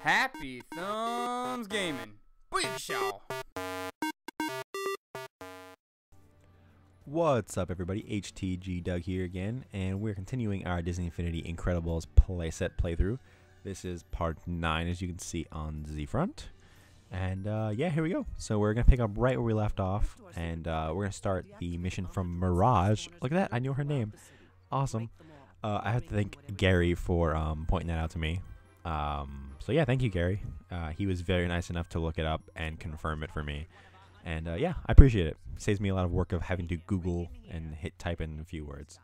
Happy Thumbs Gaming. Big show. What's up, everybody? HTG Doug here again, and we're continuing our Disney Infinity Incredibles playset playthrough. This is part 9, as you can see on the front. And yeah, here we go. So we're going to pick up right where we left off, and we're going to start the mission from Mirage. Look at that, I knew her name. Awesome. I have to thank Gary for pointing that out to me. So yeah, thank you, Gary. He was very nice enough to look it up and confirm it for me. And yeah, I appreciate it. Saves me a lot of work of having to Google and type in a few words.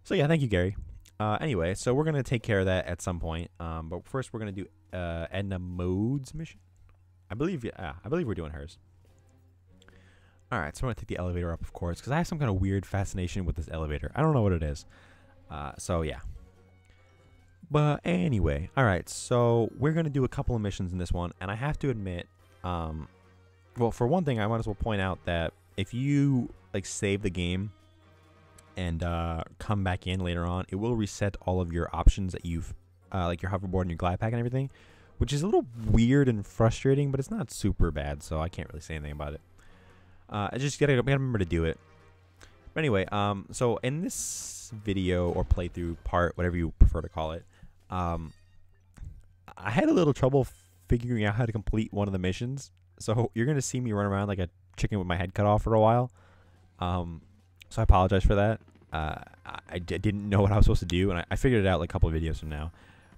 So yeah, thank you, Gary. Anyway, so we're going to take care of that at some point. But first we're going to do Edna Mode's mission. I believe we're doing hers. Alright, so I'm going to take the elevator up, of course, because I have some kind of weird fascination with this elevator. I don't know what it is. So yeah. But anyway, alright, so we're going to do a couple of missions in this one, and I have to admit, well, for one thing, I might as well point out that if you like save the game and come back in later on, it will reset all of your options that you've, like your hoverboard and your glide pack and everything, which is a little weird and frustrating, but it's not super bad, so I can't really say anything about it. I just gotta remember to do it. But anyway, so in this video or playthrough part, whatever you prefer to call it, I had a little trouble figuring out how to complete one of the missions. So you're gonna see me run around like a chicken with my head cut off for a while. So I apologize for that. I didn't know what I was supposed to do, and I figured it out like a couple of videos from now.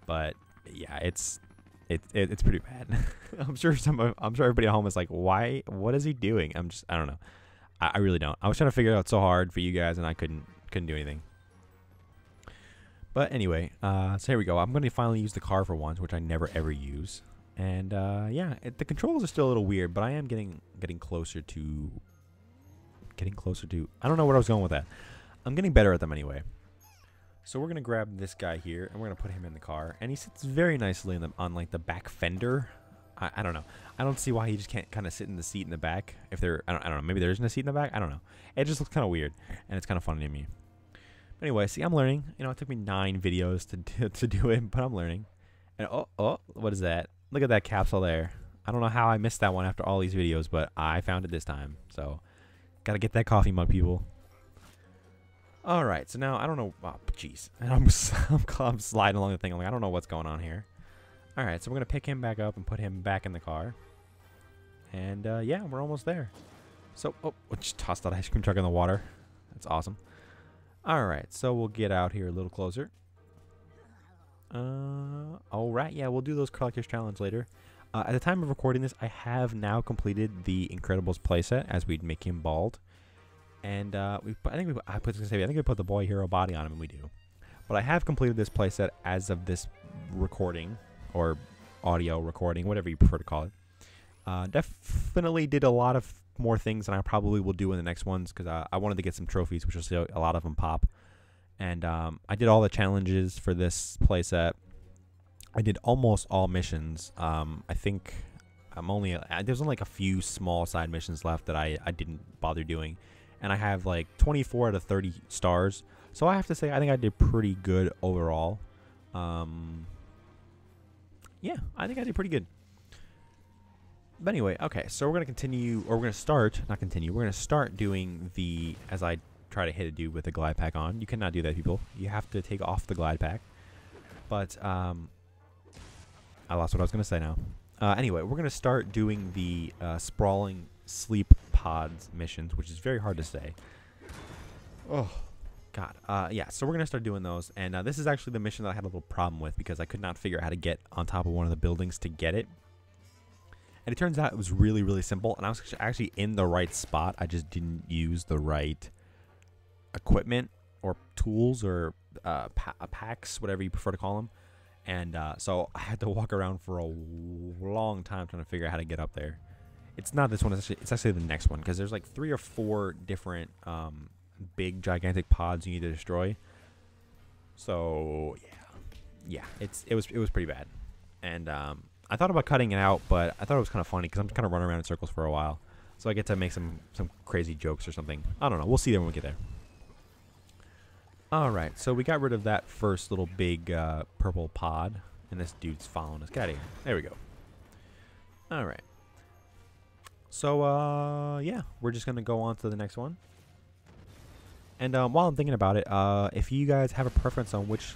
But yeah, it's pretty bad. I'm sure everybody at home is like, why? What is he doing? I don't know. I really don't. I was trying to figure it out so hard for you guys, and I couldn't do anything. But anyway, so here we go. I'm going to finally use the car for once, which I never ever use. And yeah, the controls are still a little weird, but I am getting closer to. I don't know where I was going with that. I'm getting better at them anyway. So we're gonna grab this guy here, and we're gonna put him in the car, and he sits very nicely on like the back fender. I don't know. I don't see why he just can't kind of sit in the seat in the back. If there, I don't know. Maybe there isn't a seat in the back. I don't know. It just looks kind of weird, and it's kind of funny to me. But anyway, see, I'm learning. You know, it took me 9 videos to do it, but I'm learning. And oh, what is that? Look at that capsule there. I don't know how I missed that one after all these videos, but I found it this time. So, gotta get that coffee mug, people. All right, so now I don't know. Oh, jeez, I'm sliding along the thing. I'm like, I don't know what's going on here. All right, so we're gonna pick him back up and put him back in the car. And yeah, we're almost there. So, oh, just tossed that ice cream truck in the water. That's awesome. All right, so we'll get out here a little closer. All right, yeah, we'll do those collector's challenge later. At the time of recording this, I have now completed the Incredibles playset as we'd make him bald. And I think we put the boy hero body on him, and we do. But I have completed this playset as of this recording, or audio recording, whatever you prefer to call it. Definitely did a lot of more things than I probably will do in the next ones, because I wanted to get some trophies, which will see a lot of them pop. And I did all the challenges for this playset. I did almost all missions. I think there's only like a few small side missions left that I didn't bother doing. And I have like 24 out of 30 stars. So I have to say, I think I did pretty good overall. Yeah, I think I did pretty good. But anyway, okay, so we're going to continue, or we're going to start, not continue, we're going to start doing the, as I try to hit a dude with the glide pack on. You cannot do that, people. You have to take off the glide pack. But, I lost what I was going to say now. Anyway, we're going to start doing the Sprawling sleep pods missions, which is very hard to say. Oh, God. Yeah, so we're going to start doing those. And this is actually the mission that I had a little problem with, because I could not figure out how to get on top of one of the buildings to get it. And it turns out it was really, really simple. And I was actually in the right spot. I just didn't use the right equipment or tools or packs, whatever you prefer to call them. And so I had to walk around for a long time trying to figure out how to get up there. It's not this one. It's actually the next one, because there's like 3 or 4 different big, gigantic pods you need to destroy. So yeah, it was pretty bad. And I thought about cutting it out, but I thought it was kind of funny because I'm kind of running around in circles for a while. So I get to make some crazy jokes or something. I don't know. We'll see when we get there. Alright, so we got rid of that first little big purple pod. And this dude's following us. Get out of here. There we go. All right. So, yeah, we're just going to go on to the next one. And while I'm thinking about it, if you guys have a preference on which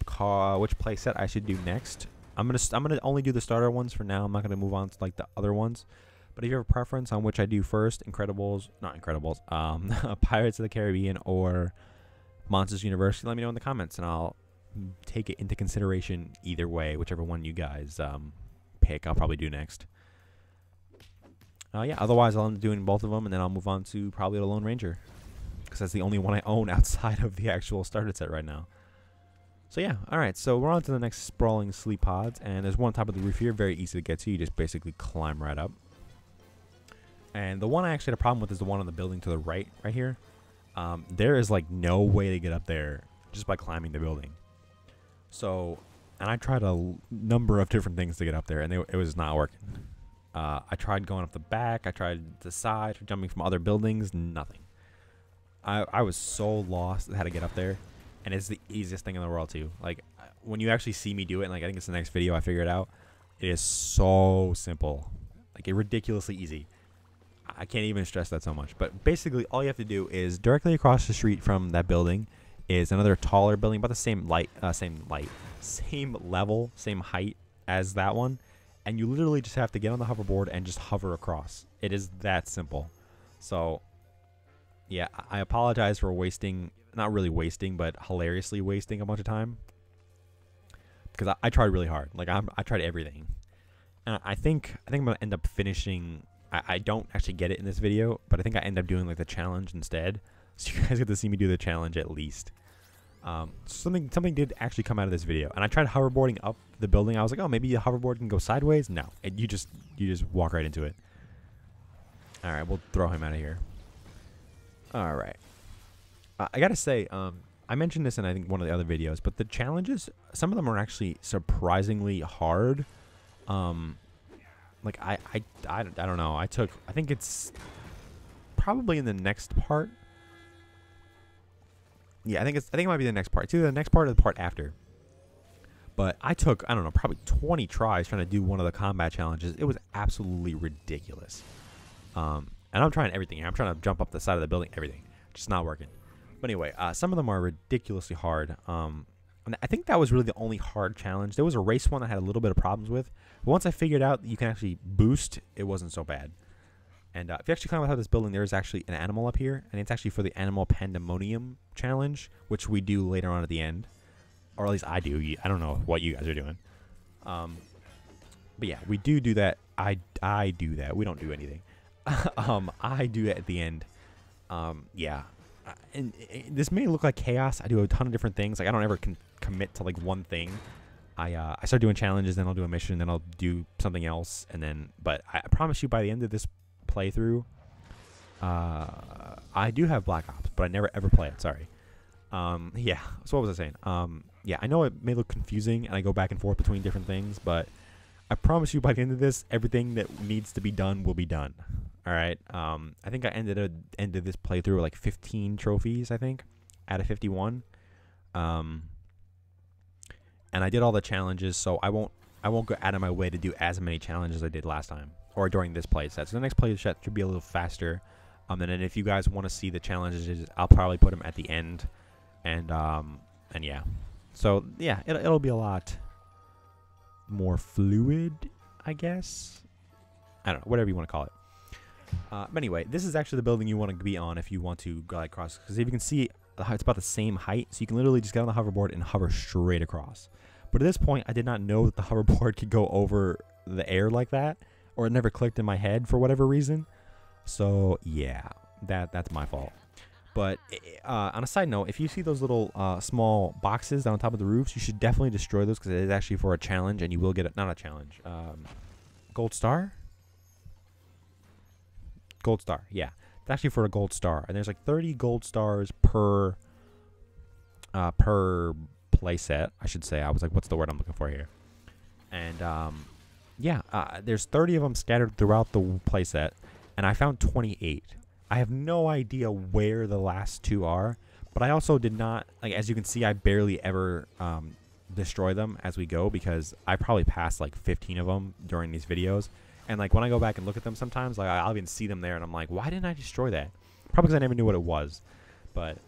play set I should do next, I'm gonna only do the starter ones for now. I'm not gonna move on to like the other ones. But if you have a preference on which I do first, Pirates of the Caribbean or Monsters University, let me know in the comments, and I'll take it into consideration either way, whichever one you guys pick. I'll probably do next. Yeah, otherwise I'll end up doing both of them, and then I'll move on to probably the Lone Ranger, because that's the only one I own outside of the actual starter set right now. So yeah, alright, so we're on to the next Sprawling sleep pods, and there's one on top of the roof here, very easy to get to. You just basically climb right up. And the one I actually had a problem with is the one on the building to the right here. There is like no way to get up there just by climbing the building. So, and I tried a number of different things to get up there, and it was not working. I tried going up the back, I tried the side, jumping from other buildings, nothing. I was so lost at how to get up there, and it's the easiest thing in the world too. Like, when you actually see me do it, and like I think it's the next video I figure it out, it is so simple, like ridiculously easy. I can't even stress that so much. But basically, all you have to do is directly across the street from that building is another taller building, about the same level, same height as that one, and you literally just have to get on the hoverboard and just hover across. It is that simple. So, yeah, I apologize for wasting, not really wasting, but hilariously wasting a bunch of time, because I tried really hard. Like I tried everything, and I think I'm gonna end up finishing. I don't actually get it in this video, but I think I end up doing like the challenge instead, so you guys get to see me do the challenge at least. Something did actually come out of this video, and I tried hoverboarding up the building. I was like, oh, maybe a hoverboard can go sideways. No, you just walk right into it. All right, we'll throw him out of here. All right, I gotta say, I mentioned this in I think one of the other videos, but the challenges, some of them are actually surprisingly hard. Like I don't know. I think it's probably in the next part. Yeah, I think it might be the next part. It's either the next part or the part after. But I took, I don't know, probably 20 tries trying to do one of the combat challenges. It was absolutely ridiculous. And I'm trying everything here. I'm trying to jump up the side of the building, everything. Just not working. But anyway, some of them are ridiculously hard. And I think that was really the only hard challenge. There was a race one I had a little bit of problems with. But once I figured out that you can actually boost, it wasn't so bad. And if you actually climb out of this building, there is actually an animal up here. And it's actually for the Animal Pandemonium challenge, which we do later on at the end. Or at least I do. I don't know what you guys are doing. But yeah, we do that. I do that. We don't do anything. I do it at the end. Yeah. And this may look like chaos. I do a ton of different things. Like I don't ever commit to like one thing. I start doing challenges, then I'll do a mission, then I'll do something else, and then. But I promise you, by the end of this playthrough, I do have Black Ops, but I never ever play it. Sorry. Yeah. So what was I saying? Yeah, I know it may look confusing, and I go back and forth between different things, but I promise you, by the end of this, everything that needs to be done will be done. All right. I think I ended this playthrough with like 15 trophies. I think out of 51. And I did all the challenges, so I won't go out of my way to do as many challenges as I did last time or during this playset. So the next playset should be a little faster. And then if you guys want to see the challenges, I'll probably put them at the end. And yeah. So yeah, it'll be a lot more fluid, I guess. I don't know, whatever you want to call it. But anyway, this is actually the building you want to be on if you want to glide across. Because if you can see, it's about the same height. So you can literally just get on the hoverboard and hover straight across. But at this point, I did not know that the hoverboard could go over the air like that. Or it never clicked in my head for whatever reason. So yeah, that's my fault. But on a side note, if you see those little small boxes down on top of the roofs, you should definitely destroy those because it is actually for a challenge, and you will get it. Not a challenge. Gold star? Gold star, yeah. It's actually for a gold star. And there's like 30 gold stars per playset, I should say. I was like, what's the word I'm looking for here? And yeah, there's 30 of them scattered throughout the playset, and I found 28. I have no idea where the last two are, but I also did not, like, as you can see, I barely ever destroy them as we go, because I probably passed like 15 of them during these videos. And like when I go back and look at them sometimes, like I'll even see them there and I'm like, why didn't I destroy that? Probably because I never knew what it was. But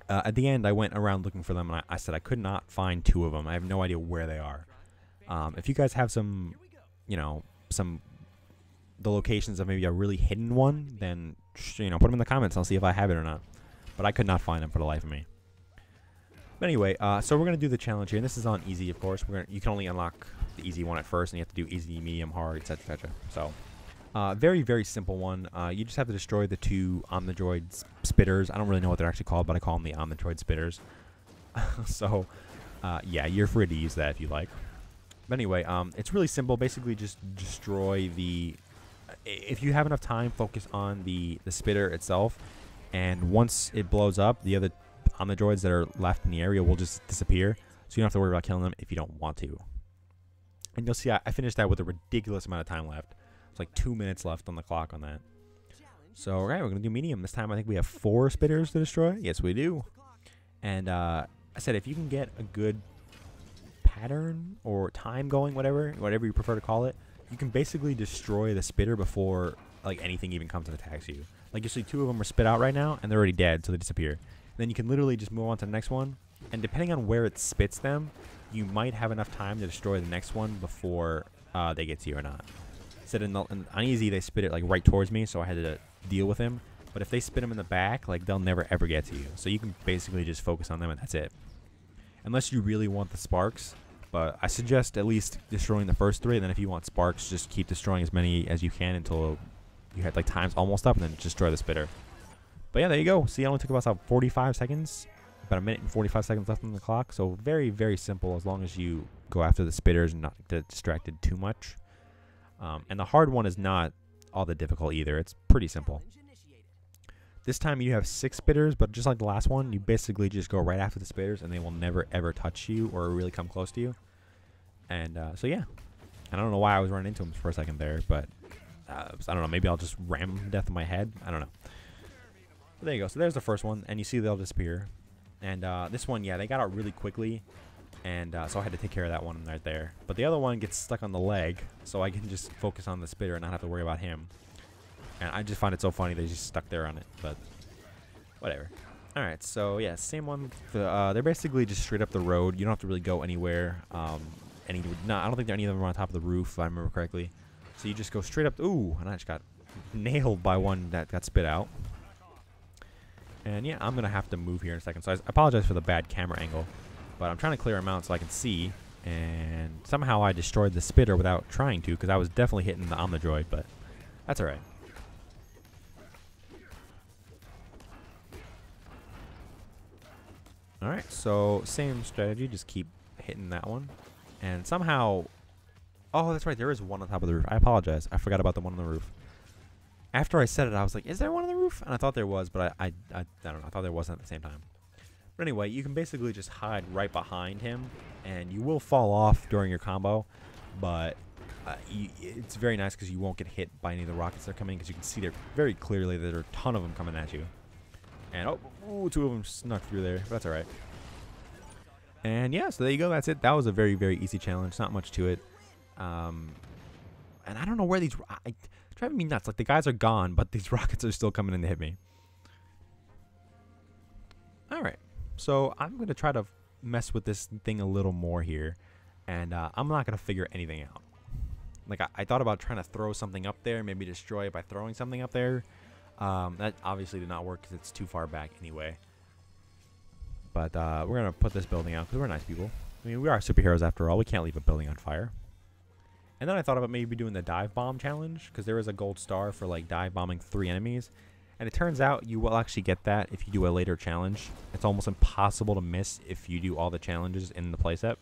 at the end, I went around looking for them, and I said I could not find 2 of them. I have no idea where they are. If you guys have some, you know, the locations of maybe a really hidden one, then, you know, put them in the comments. I'll see if I have it or not. But I could not find them for the life of me. But anyway, so we're going to do the challenge here. And this is on easy, of course. You can only unlock the easy one at first, and you have to do easy, medium, hard, etc., etc. So, very, very simple one. You just have to destroy the 2 Droid spitters. I don't really know what they're actually called, but I call them the Droid spitters. So, yeah, you're free to use that if you like. But anyway, it's really simple. Basically, just destroy the... If you have enough time, focus on the spitter itself. And once it blows up, the other Droids that are left in the area will just disappear. So you don't have to worry about killing them if you don't want to. And you'll see I finished that with a ridiculous amount of time left. It's like 2 minutes left on the clock on that. So, all right, we're going to do medium. This time I think we have 4 spitters to destroy. Yes, we do. And I said if you can get a good pattern or time going, whatever you prefer to call it, you can basically destroy the spitter before like anything even comes and attacks you. Like you see 2 of them are spit out right now, and they're already dead, so they disappear. And then you can literally just move on to the next one. And depending on where it spits them, you might have enough time to destroy the next one before they get to you or not. Said on easy, they spit it like right towards me, so I had to deal with him. But if they spit him in the back, like they'll never ever get to you. So you can basically just focus on them, and that's it. Unless you really want the sparks. But I suggest at least destroying the first 3, and then if you want sparks, just keep destroying as many as you can until you had like time's almost up, and then just destroy the spitter. But yeah, there you go. See, it only took about 45 seconds. About 1 minute and 45 seconds left on the clock. So very, very simple as long as you go after the spitters and not get distracted too much. And the hard one is not all that difficult either. It's pretty simple. This time you have 6 spitters, but just like the last one, you basically just go right after the spitters, and they will never ever touch you or really come close to you. And so yeah, I don't know why I was running into them for a second there, but I don't know. Maybe I'll just ram them to death in my head. I don't know. But there you go. So there's the first one, and you see they'll disappear. And this one, yeah, they got out really quickly, and so I had to take care of that one right there. But the other one gets stuck on the leg, so I can just focus on the spitter and not have to worry about him. And I just find it so funny they just stuck there on it, but whatever. All right, so yeah, same one. They're basically just straight up the road. You don't have to really go anywhere. I don't think any of them are on top of the roof, if I remember correctly. So you just go straight up. Ooh, and I just got nailed by one that got spit out. And yeah, I'm going to have to move here in a second. So I apologize for the bad camera angle, but I'm trying to clear them out so I can see. And somehow I destroyed the spitter without trying to, because I was definitely hitting the Droid, but that's all right. All right, so same strategy, just keep hitting that one. And somehow, oh, that's right, there is one on top of the roof. I apologize. I forgot about the one on the roof. After I said it, I was like, is there one on the roof? And I thought there was, but I don't know. I thought there wasn't at the same time. But anyway, you can basically just hide right behind him, and you will fall off during your combo, but it's very nice because you won't get hit by any of the rockets that are coming, because you can see there very clearly that there are a ton of them coming at you. And oh, 2 of them snuck through there, but that's all right. And yeah, so there you go. That's it. That was a very, very easy challenge. Not much to it. And I don't know where these... driving me nuts. Like, the guys are gone, but these rockets are still coming in to hit me. All right. So I'm going to try to mess with this thing a little more here. And I'm not going to figure anything out. Like, I thought about trying to throw something up there, maybe destroy it by throwing something up there. That obviously did not work because it's too far back anyway. But we're going to put this building out because we're nice people. I mean, we are superheroes after all. We can't leave a building on fire. And then I thought about maybe doing the dive bomb challenge, because there is a gold star for like dive bombing 3 enemies. And it turns out you will actually get that if you do a later challenge. It's almost impossible to miss if you do all the challenges in the playset.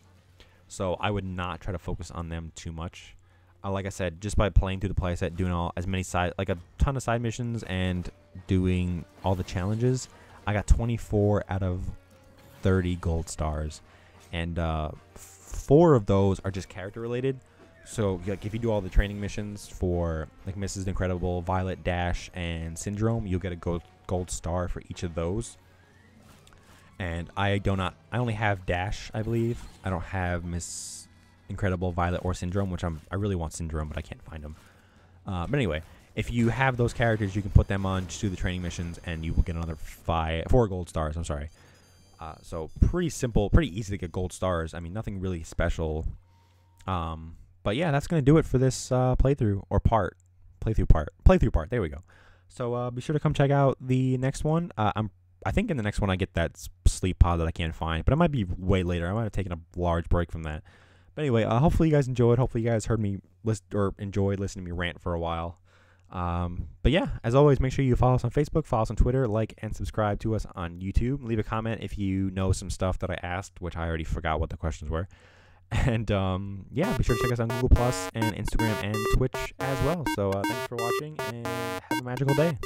So I would not try to focus on them too much. Like I said, just by playing through the playset, doing a ton of side missions and doing all the challenges, I got 24 out of 30 gold stars. And 4 of those are just character related. So, like, if you do all the training missions for, like, Mrs. Incredible, Violet, Dash, and Syndrome, you'll get a gold star for each of those. And I only have Dash, I believe. I don't have Miss Incredible, Violet, or Syndrome, which I really want Syndrome, but I can't find them. But anyway, if you have those characters, you can put them on, just do the training missions, and you will get another 4 gold stars. I'm sorry. So pretty simple, pretty easy to get gold stars. I mean, nothing really special. But yeah, that's gonna do it for this playthrough part. There we go. So be sure to come check out the next one. I think in the next one I get that sleep pod that I can't find, but it might be way later. I might have taken a large break from that. But anyway, hopefully you guys enjoyed. Hopefully you guys heard me enjoyed listening to me rant for a while. But yeah, as always, make sure you follow us on Facebook, follow us on Twitter, like and subscribe to us on YouTube. Leave a comment if you know some stuff that I asked, which I already forgot what the questions were. And yeah, be sure to check us on Google Plus and Instagram and Twitch as well. So thanks for watching and have a magical day.